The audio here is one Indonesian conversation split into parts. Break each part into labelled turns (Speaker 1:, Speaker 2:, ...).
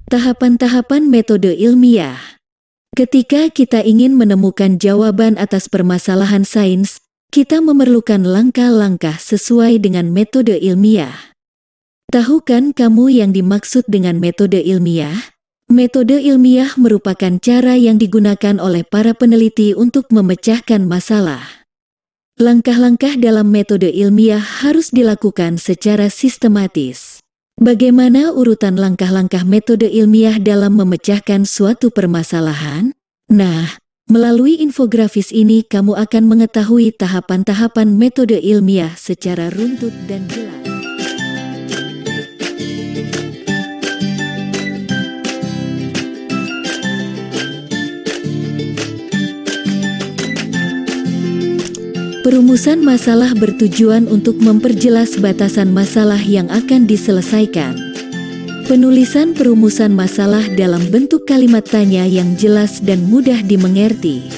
Speaker 1: Tahapan-tahapan metode ilmiah. Ketika kita ingin menemukan jawaban atas permasalahan sains, kita memerlukan langkah-langkah sesuai dengan metode ilmiah. Tahukan kamu yang dimaksud dengan metode ilmiah? Metode ilmiah merupakan cara yang digunakan oleh para peneliti untuk memecahkan masalah. Langkah-langkah dalam metode ilmiah harus dilakukan secara sistematis. Bagaimana urutan langkah-langkah metode ilmiah dalam memecahkan suatu permasalahan? Nah, melalui infografis ini kamu akan mengetahui tahapan-tahapan metode ilmiah secara runtut dan jelas. Perumusan masalah bertujuan untuk memperjelas batasan masalah yang akan diselesaikan. Penulisan perumusan masalah dalam bentuk kalimat tanya yang jelas dan mudah dimengerti.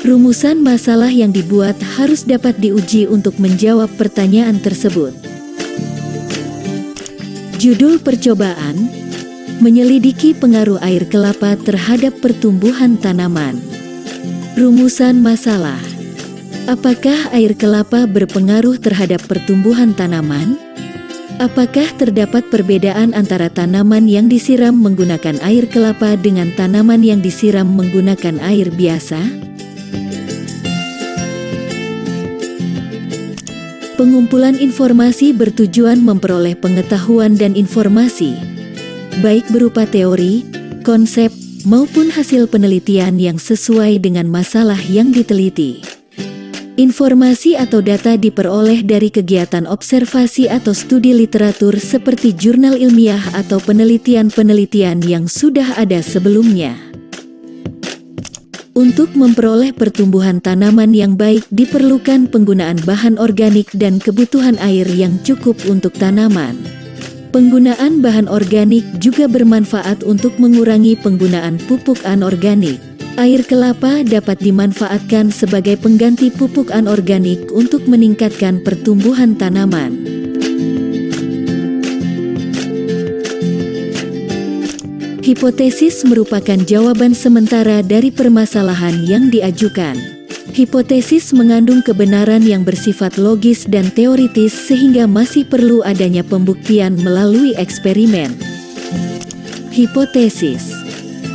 Speaker 1: Rumusan masalah yang dibuat harus dapat diuji untuk menjawab pertanyaan tersebut. Judul percobaan: menyelidiki pengaruh air kelapa terhadap pertumbuhan tanaman. Rumusan masalah: apakah air kelapa berpengaruh terhadap pertumbuhan tanaman? Apakah terdapat perbedaan antara tanaman yang disiram menggunakan air kelapa dengan tanaman yang disiram menggunakan air biasa? Pengumpulan informasi bertujuan memperoleh pengetahuan dan informasi, baik berupa teori, konsep, maupun hasil penelitian yang sesuai dengan masalah yang diteliti. Informasi atau data diperoleh dari kegiatan observasi atau studi literatur seperti jurnal ilmiah atau penelitian-penelitian yang sudah ada sebelumnya. Untuk memperoleh pertumbuhan tanaman yang baik diperlukan penggunaan bahan organik dan kebutuhan air yang cukup untuk tanaman. Penggunaan bahan organik juga bermanfaat untuk mengurangi penggunaan pupuk anorganik. Air kelapa dapat dimanfaatkan sebagai pengganti pupuk anorganik untuk meningkatkan pertumbuhan tanaman. Hipotesis merupakan jawaban sementara dari permasalahan yang diajukan. Hipotesis mengandung kebenaran yang bersifat logis dan teoritis sehingga masih perlu adanya pembuktian melalui eksperimen. Hipotesis: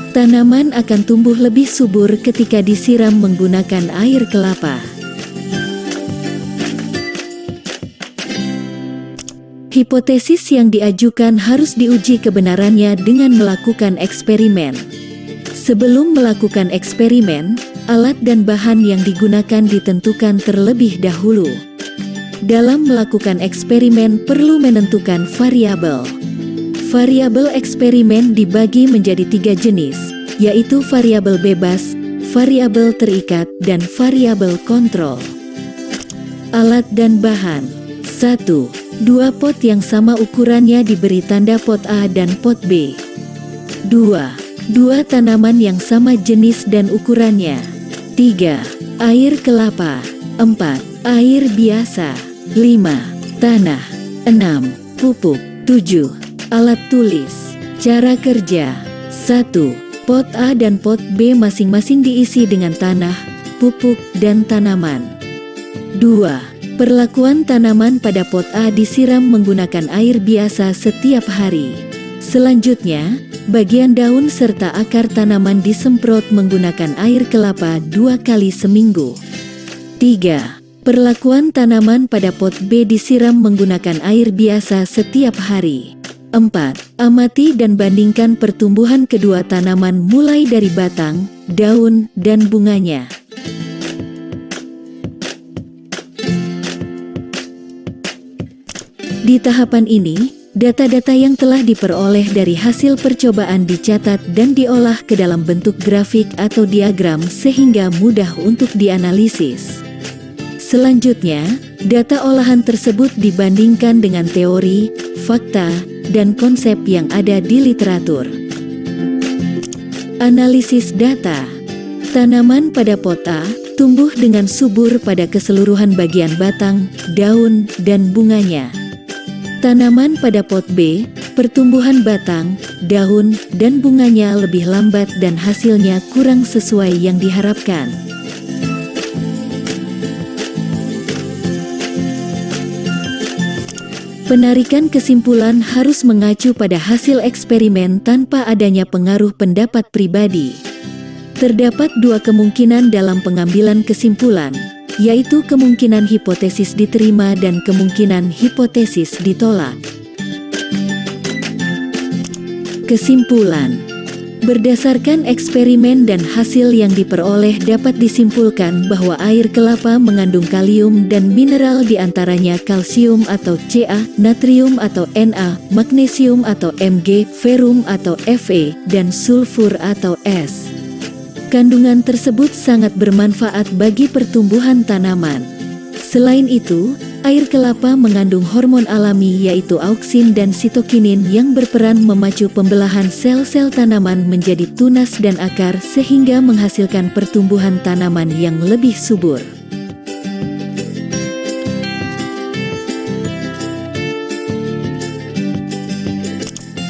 Speaker 1: tanaman akan tumbuh lebih subur ketika disiram menggunakan air kelapa. Hipotesis yang diajukan harus diuji kebenarannya dengan melakukan eksperimen. Sebelum melakukan eksperimen, alat dan bahan yang digunakan ditentukan terlebih dahulu. Dalam melakukan eksperimen perlu menentukan variabel. Variabel eksperimen dibagi menjadi 3 jenis, yaitu variabel bebas, variabel terikat, dan variabel kontrol. Alat dan bahan: 1. 2 pot yang sama ukurannya diberi tanda pot A dan pot B. 2. 2 tanaman yang sama jenis dan ukurannya. 3. Air kelapa. 4. Air biasa. 5. Tanah. 6. Pupuk. 7. Alat tulis. Cara kerja: 1. Pot A dan pot B masing-masing diisi dengan tanah, pupuk, dan tanaman. 2. Perlakuan tanaman pada pot A disiram menggunakan air biasa setiap hari. Selanjutnya, bagian daun serta akar tanaman disemprot menggunakan air kelapa 2 kali seminggu. 3. Perlakuan tanaman pada pot B disiram menggunakan air biasa setiap hari. 4. Amati dan bandingkan pertumbuhan kedua tanaman mulai dari batang, daun, dan bunganya. Di tahapan ini, data-data yang telah diperoleh dari hasil percobaan dicatat dan diolah ke dalam bentuk grafik atau diagram sehingga mudah untuk dianalisis. Selanjutnya, data olahan tersebut dibandingkan dengan teori, fakta, dan konsep yang ada di literatur. Analisis data. Tanaman pada pot A tumbuh dengan subur pada keseluruhan bagian batang, daun, dan bunganya. Tanaman pada pot B Pertumbuhan batang, daun, dan bunganya lebih lambat dan hasilnya kurang sesuai yang diharapkan. Penarikan kesimpulan harus mengacu pada hasil eksperimen tanpa adanya pengaruh pendapat pribadi. Terdapat dua kemungkinan dalam pengambilan kesimpulan, yaitu kemungkinan hipotesis diterima dan kemungkinan hipotesis ditolak. Kesimpulan: berdasarkan eksperimen dan hasil yang diperoleh dapat disimpulkan bahwa air kelapa mengandung kalium dan mineral diantaranya kalsium atau Ca, natrium atau Na, magnesium atau Mg, ferum atau Fe, dan sulfur atau S. Kandungan tersebut sangat bermanfaat bagi pertumbuhan tanaman. Selain itu, air kelapa mengandung hormon alami yaitu auksin dan sitokinin yang berperan memacu pembelahan sel-sel tanaman menjadi tunas dan akar sehingga menghasilkan pertumbuhan tanaman yang lebih subur.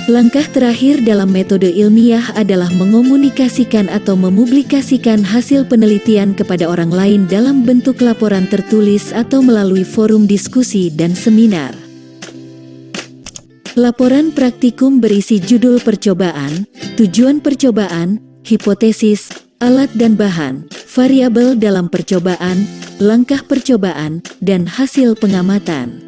Speaker 1: Langkah terakhir dalam metode ilmiah adalah mengomunikasikan atau memublikasikan hasil penelitian kepada orang lain dalam bentuk laporan tertulis atau melalui forum diskusi dan seminar. Laporan praktikum berisi judul percobaan, tujuan percobaan, hipotesis, alat dan bahan, variabel dalam percobaan, langkah percobaan, dan hasil pengamatan.